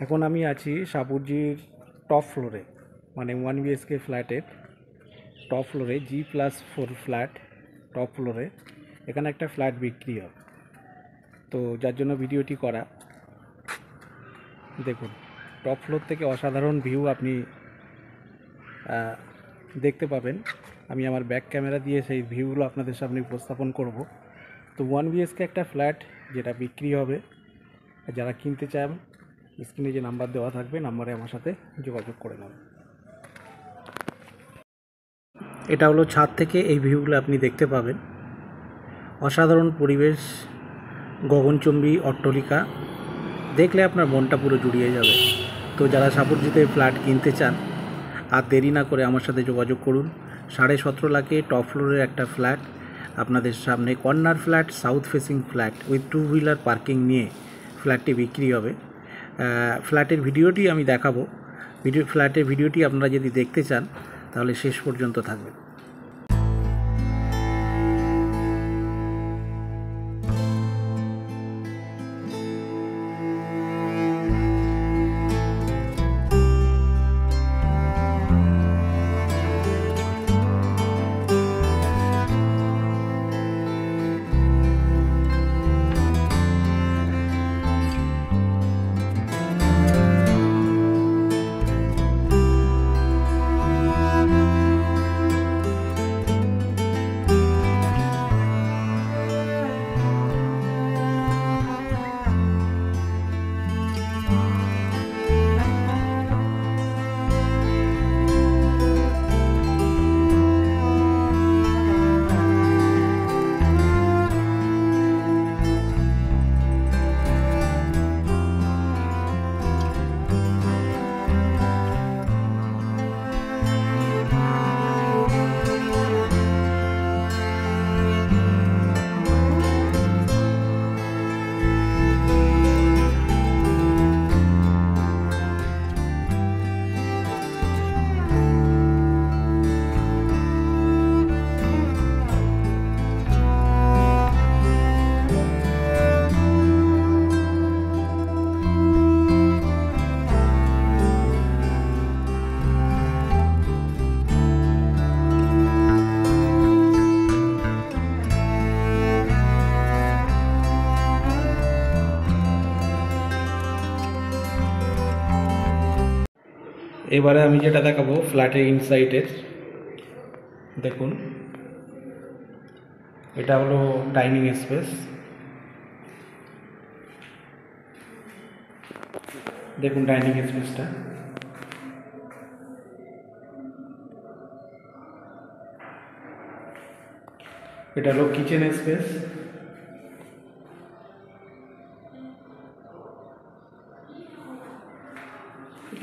এখন আমি আছি সাপুরজির টপ ফ্লোরে, মানে 1 BHK ফ্ল্যাটের টপ ফ্লোরে, G+4 ফ্ল্যাট টপ ফ্লোরে। এখানে একটা ফ্ল্যাট বিক্রি হয়, তো যার জন্য ভিডিওটি করা। দেখুন, টপ ফ্লোর থেকে অসাধারণ ভিউ আপনি দেখতে পাবেন। আমি আমার ব্যাক ক্যামেরা দিয়ে সেই ভিউগুলো আপনাদের সামনে উপস্থাপন করব। তো 1 BHK একটা ফ্ল্যাট যেটা বিক্রি হবে, যারা কিনতে চান স্ক্রিনে যে নাম্বার দেওয়া থাকবে, নাম্বারে আমার সাথে যোগাযোগ করে নেবেন। এটা হলো ছাদ থেকে এই ভিউগুলো আপনি দেখতে পাবেন। অসাধারণ পরিবেশ, গগনচুম্বী অট্টালিকা, দেখলে আপনার মনটা পুরো জুড়িয়ে যাবে। তো যারা সাপুরজিতে ফ্ল্যাট কিনতে চান, আর দেরি না করে আমার সাথে যোগাযোগ করুন। 17.5 লাখে টপ ফ্লোরের একটা ফ্ল্যাট আপনাদের সামনে, corner flat, south facing flat with 2 wheeler parking নিয়ে ফ্ল্যাটটি বিক্রি হবে। ফ্ল্যাটের ভিডিওটি আমি দেখাবো। ফ্ল্যাটের ভিডিওটি আপনারা যদি দেখতে চান তাহলে শেষ পর্যন্ত থাকবেন। এবারে আমি যেটা দেখাবো ফ্ল্যাটের ইনসাইডের, দেখুন এটা হলো ডাইনিং স্পেস। দেখুন ডাইনিং স্পেসটা, এটা হলো কিচেন স্পেস।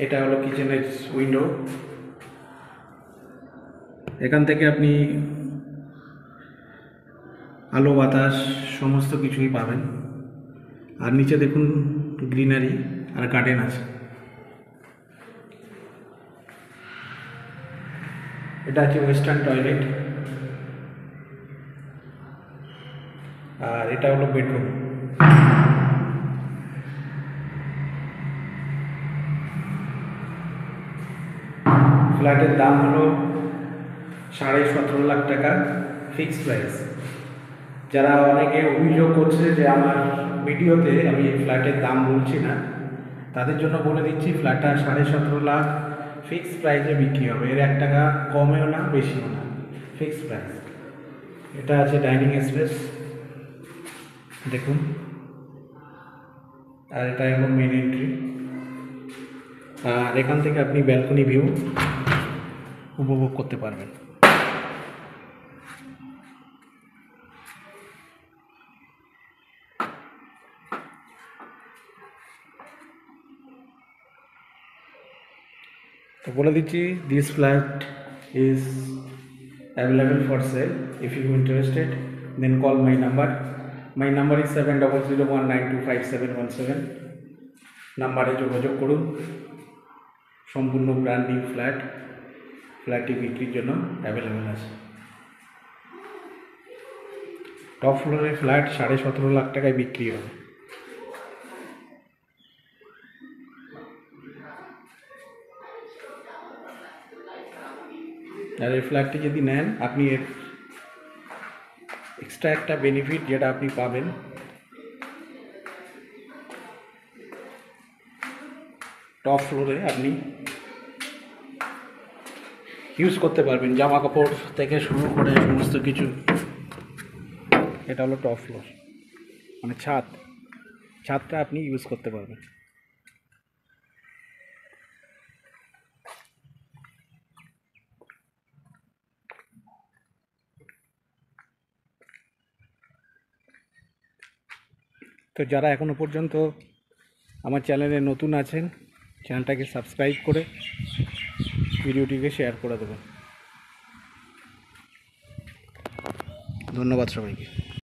এটা হলো কিচেনের উইন্ডো। এখান থেকে আপনি আলো বাতাস সমস্ত কিছুই পাবেন। আর নিচে দেখুন গ্রিনারি আর গার্ডেন আছে। এটা আছে ওয়েস্টার্ন টয়লেট, আর এটা হলো বেডরুম। ফ্ল্যাটের দাম হলো 17.5 লাখ টাকা, ফিক্সড প্রাইস। যারা অনেকে অভিযোগ করছে যে আমার ভিডিওতে আমি ফ্ল্যাটের দাম বলছি না, তাদের জন্য বলে দিচ্ছি ফ্ল্যাটটা 17.5 লাখ ফিক্সড প্রাইসে বিক্রি হবে। এর 1 টাকা কমেও না বেশিও না, ফিক্সড প্রাইস। এটা আছে ডাইনিং স্পেস, দেখুন। আর এটা এখন মেন এন্ট্রি। আর এখান থেকে আপনি ব্যালকনি ভিউ উপভোগ করতে পারবেন। তো বলে দিচ্ছি, this flat is available for sale. If you interested then call my number. My number is 7001925717। নাম্বারে যোগাযোগ করুন। সম্পূর্ণ ব্র্যান্ড নিউ ফ্ল্যাটটি বিক্রির জন্য অ্যাভেলেবেল আছে। টপ ফ্লোরের ফ্ল্যাট 17.5 লাখ টাকায় বিক্রি হবে। আর এই ফ্ল্যাটটি যদি নেন আপনি এর এক্সট্রা একটা বেনিফিট যেটা আপনি পাবেন, টপ ফ্লোরে আপনি ইউজ করতে পারবেন জামা কাপড় থেকে শুরু করে সমস্ত কিছু। এটা হলো টপ ফ্লোর, মানে ছাদটা আপনি ইউজ করতে পারবেন। তো যারা এখনও পর্যন্ত আমার চ্যানেলে নতুন আছেন, চ্যানেলটাকে সাবস্ক্রাইব করে ভিডিওটিকে শেয়ার করে দেবেন। ধন্যবাদ সবাইকে।